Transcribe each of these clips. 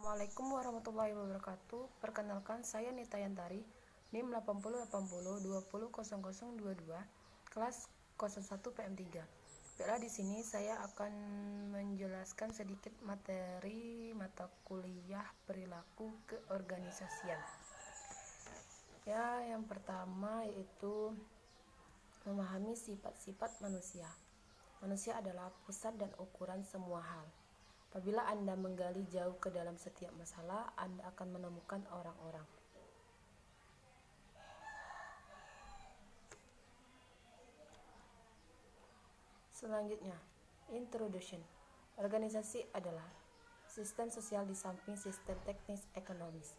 Assalamualaikum warahmatullahi wabarakatuh. Perkenalkan, saya Nita Yantari, NIM 8080200022, kelas 01 PM3. Baiklah, di sini saya akan menjelaskan sedikit materi mata kuliah perilaku keorganisasian. Ya, yang pertama yaitu memahami sifat-sifat manusia. Manusia adalah pusat dan ukuran semua hal. Apabila Anda menggali jauh ke dalam setiap masalah, Anda akan menemukan orang-orang. Selanjutnya, introduction. Organisasi adalah sistem sosial di samping sistem teknis ekonomis.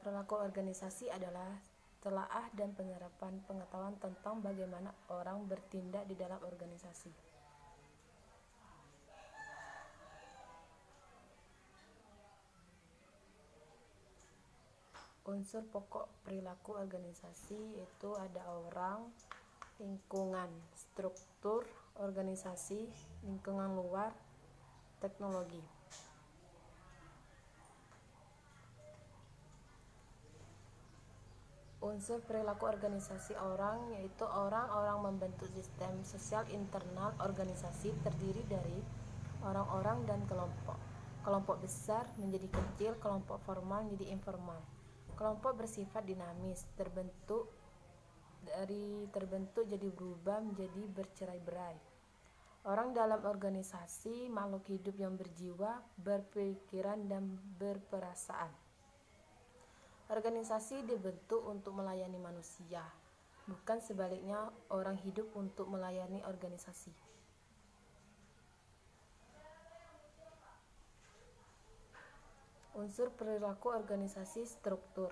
Perilaku organisasi adalah telaah dan penyerapan pengetahuan tentang bagaimana orang bertindak di dalam organisasi. Unsur pokok perilaku organisasi yaitu ada orang, lingkungan, struktur organisasi, lingkungan luar, teknologi. Unsur perilaku organisasi orang yaitu orang-orang membentuk sistem sosial internal organisasi terdiri dari orang-orang dan kelompok. Kelompok besar menjadi kecil, kelompok formal menjadi informal. Kelompok bersifat dinamis, terbentuk jadi berubah menjadi bercerai-berai. Orang dalam organisasi makhluk hidup yang berjiwa, berpikiran dan berperasaan. Organisasi dibentuk untuk melayani manusia, bukan sebaliknya orang hidup untuk melayani organisasi. Unsur perilaku organisasi struktur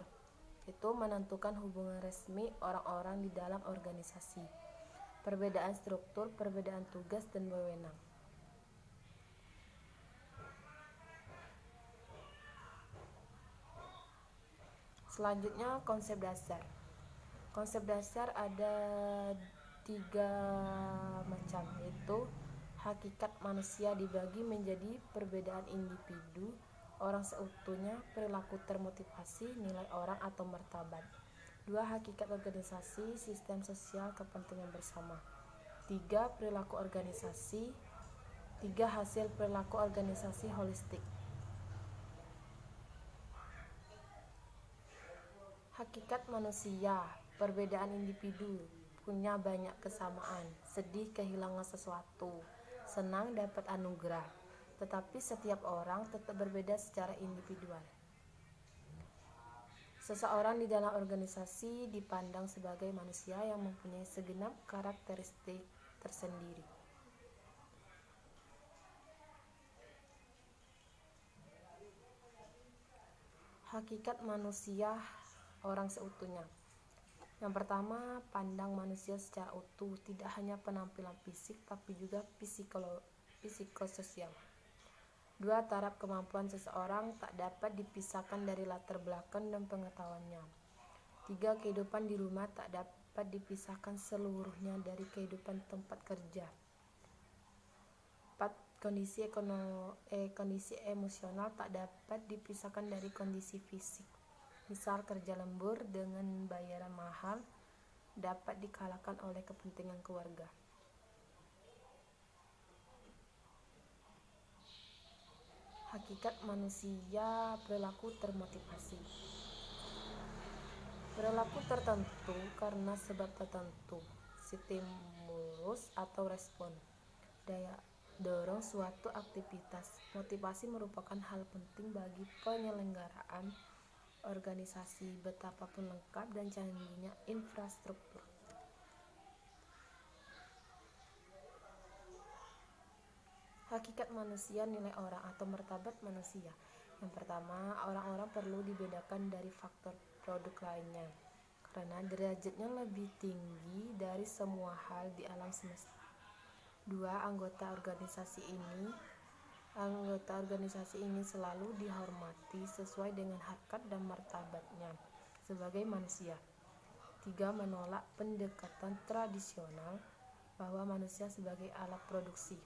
itu menentukan hubungan resmi orang-orang di dalam organisasi. Perbedaan struktur, perbedaan tugas dan wewenang. Selanjutnya, konsep dasar. Konsep dasar ada 3 macam, yaitu hakikat manusia dibagi menjadi perbedaan individu, orang seutuhnya, perilaku termotivasi, nilai orang atau martabat. 2. Hakikat organisasi, sistem sosial, kepentingan bersama. 3. Perilaku organisasi. 3. Hasil perilaku organisasi holistik. Hakikat manusia, perbedaan individu, punya banyak kesamaan, sedih kehilangan sesuatu, senang dapat anugerah, tetapi setiap orang tetap berbeda secara individual. Seseorang di dalam organisasi dipandang sebagai manusia yang mempunyai segenap karakteristik tersendiri. Hakikat manusia orang seutuhnya. Yang pertama, pandang manusia secara utuh, tidak hanya penampilan fisik tapi juga psikososial. 2. Taraf kemampuan seseorang tak dapat dipisahkan dari latar belakang dan pengetahuannya. 3. Kehidupan di rumah tak dapat dipisahkan seluruhnya dari kehidupan tempat kerja. 4. Kondisi emosional tak dapat dipisahkan dari kondisi fisik. Misal kerja lembur dengan bayaran mahal dapat dikalahkan oleh kepentingan keluarga. Hakikat manusia perilaku termotivasi. Perilaku tertentu karena sebab tertentu, stimulus atau respon, daya dorong suatu aktivitas. Motivasi merupakan hal penting bagi penyelenggaraan organisasi, betapapun lengkap dan canggihnya infrastruktur. Hakikat manusia, nilai orang atau martabat manusia. Yang pertama, orang-orang perlu dibedakan dari faktor produk lainnya, karena derajatnya lebih tinggi dari semua hal di alam semesta. 2. Anggota organisasi ini selalu dihormati sesuai dengan harkat dan martabatnya sebagai manusia. 3. Menolak pendekatan tradisional bahwa manusia sebagai alat produksi.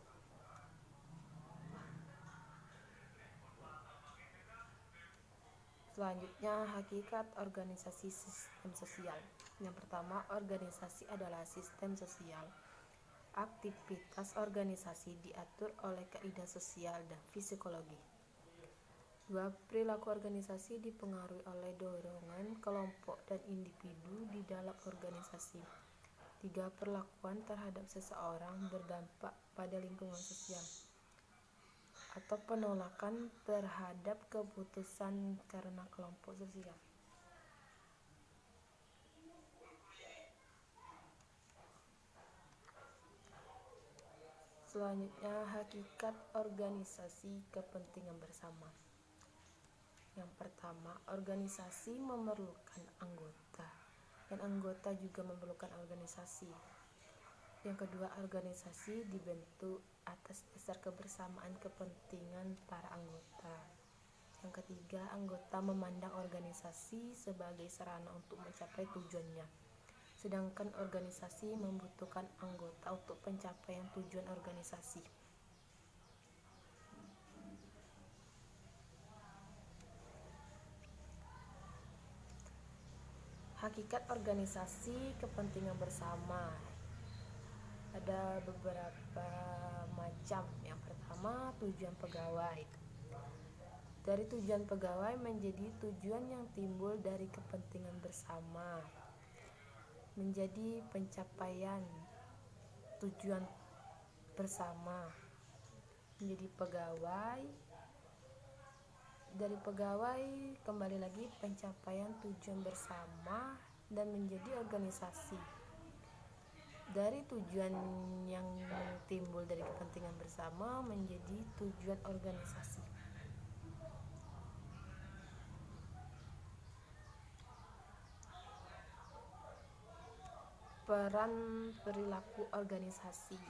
Selanjutnya, hakikat organisasi sistem sosial. Yang pertama, organisasi adalah sistem sosial. Aktivitas organisasi diatur oleh kaidah sosial dan psikologi. 2. Perilaku organisasi dipengaruhi oleh dorongan kelompok dan individu di dalam organisasi. 3. Perlakuan terhadap seseorang berdampak pada lingkungan sosial atau penolakan terhadap keputusan karena kelompok sosial. Selanjutnya, hakikat organisasi kepentingan bersama. Yang pertama, organisasi memerlukan anggota, dan anggota juga memerlukan organisasi. Yang kedua, organisasi dibentuk atas dasar kebersamaan kepentingan para anggota. Yang ketiga, anggota memandang organisasi sebagai sarana untuk mencapai tujuannya, sedangkan organisasi membutuhkan anggota untuk pencapaian tujuan organisasi. Hakikat organisasi kepentingan bersama ada beberapa macam. Yang pertama, tujuan pegawai. Dari tujuan pegawai menjadi tujuan yang timbul dari kepentingan bersama, menjadi pencapaian tujuan bersama. Menjadi pegawai, dari pegawai kembali lagi pencapaian tujuan bersama dan menjadi organisasi. Dari tujuan yang timbul dari kepentingan bersama menjadi tujuan organisasi. Peran perilaku organisasi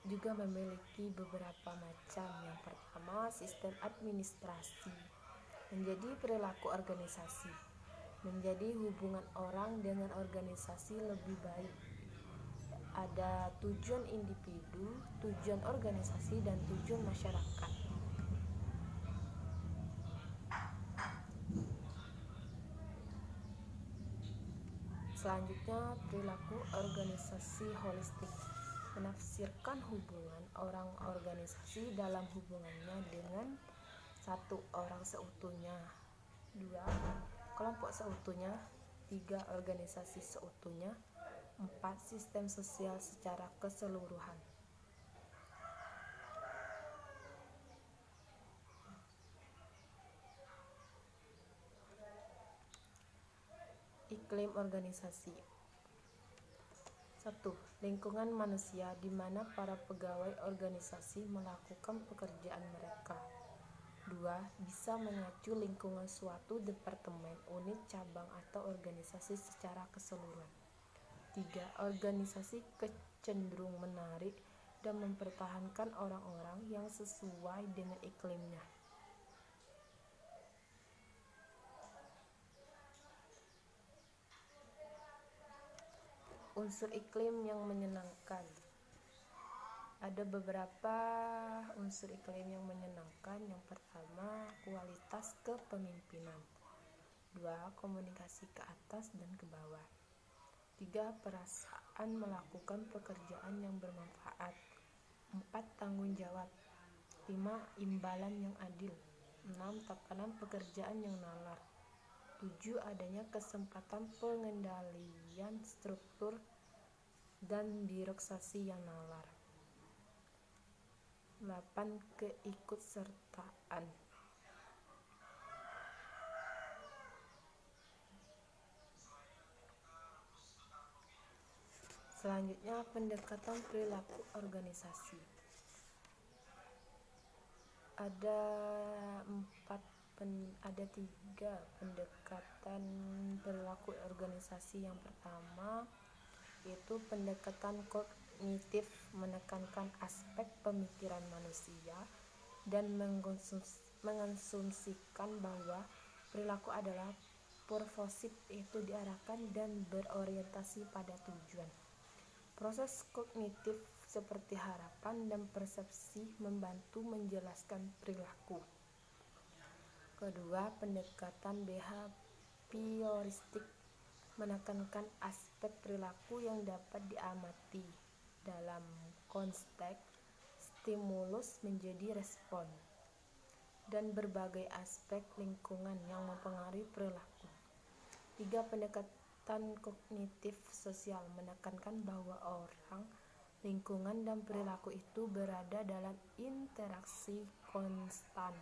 juga memiliki beberapa macam. Yang pertama, sistem administrasi. Menjadi perilaku organisasi, menjadi hubungan orang dengan organisasi lebih baik. Ada tujuan individu, tujuan organisasi, dan tujuan masyarakat. Selanjutnya, perilaku organisasi holistik. Menafsirkan hubungan orang organisasi dalam hubungannya dengan 1. Orang seutuhnya, 2. Kelompok seutuhnya, 3. Organisasi seutuhnya, 4. Sistem sosial secara keseluruhan. Iklim organisasi. 1. Lingkungan manusia di mana para pegawai organisasi melakukan pekerjaan mereka. 2. Bisa mengacu lingkungan suatu departemen, unit, cabang, atau organisasi secara keseluruhan. 3. Organisasi cenderung menarik dan mempertahankan orang-orang yang sesuai dengan iklimnya. Unsur iklim yang menyenangkan. Ada beberapa unsur iklim yang menyenangkan. Yang pertama, kualitas kepemimpinan. 2. Komunikasi ke atas dan ke bawah. 3. Perasaan melakukan pekerjaan yang bermanfaat. 4. Tanggung jawab. 5. Imbalan yang adil. 6. Tekanan pekerjaan yang nalar. 7. Adanya kesempatan pengendalian struktur dan birokrasi yang nalar. 8. Keikutsertaan. Selanjutnya, pendekatan perilaku organisasi. Ada 3 pendekatan perilaku organisasi. Yang pertama yaitu pendekatan kognitif, menekankan aspek pemikiran manusia dan mengasumsikan bahwa perilaku adalah purposif, yaitu diarahkan dan berorientasi pada tujuan. Proses kognitif seperti harapan dan persepsi membantu menjelaskan perilaku. Kedua, pendekatan behavioristik menekankan aspek perilaku yang dapat diamati dalam konteks stimulus menjadi respon dan berbagai aspek lingkungan yang mempengaruhi perilaku. Tiga, pendekatan kognitif sosial menekankan bahwa orang, lingkungan, dan perilaku itu berada dalam interaksi konstan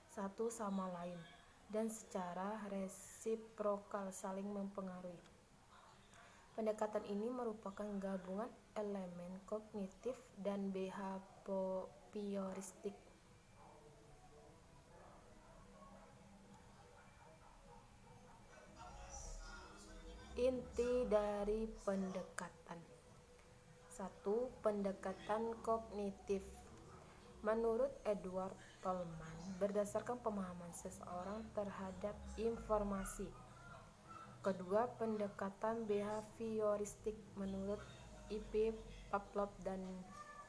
satu sama lain dan secara resiprokal saling mempengaruhi. Pendekatan ini merupakan gabungan elemen kognitif dan behavioristik. Inti dari pendekatan. 1. Pendekatan kognitif. Menurut Edward Tolman, berdasarkan pemahaman seseorang terhadap informasi. Kedua, pendekatan behavioristik menurut E.P. Pavlov dan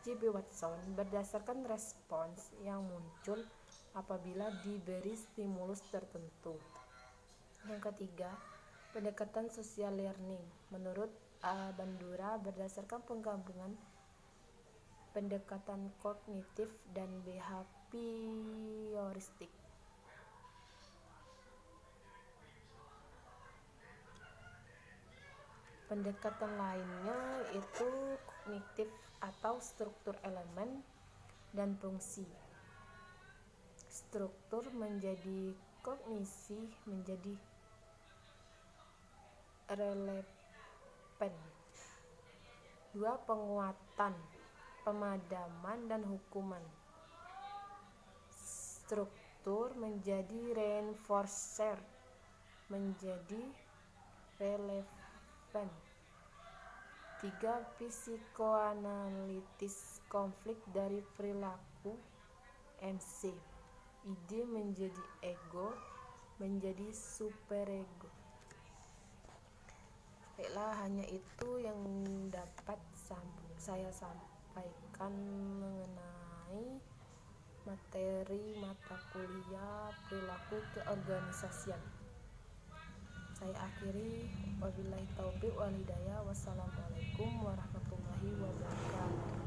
J.B. Watson, berdasarkan respons yang muncul apabila diberi stimulus tertentu. Yang ketiga, pendekatan social learning menurut A. Bandura, berdasarkan penggabungan pendekatan kognitif dan behavioristik. Pendekatan lainnya yaitu kognitif atau struktur elemen dan fungsi. Struktur menjadi kognisi menjadi relevan. 2. Penguatan, pemadaman, dan hukuman. Struktur menjadi reinforcer menjadi relevan. 3. Psikoanalitis konflik dari perilaku MC. Ide menjadi ego menjadi superego. Baiklah, hanya itu yang dapat saya sampaikan mengenai materi mata kuliah perilaku keorganisasian. Saya akhiri, wabillahi taufiq wal hidayah. Wassalamualaikum warahmatullahi wabarakatuh.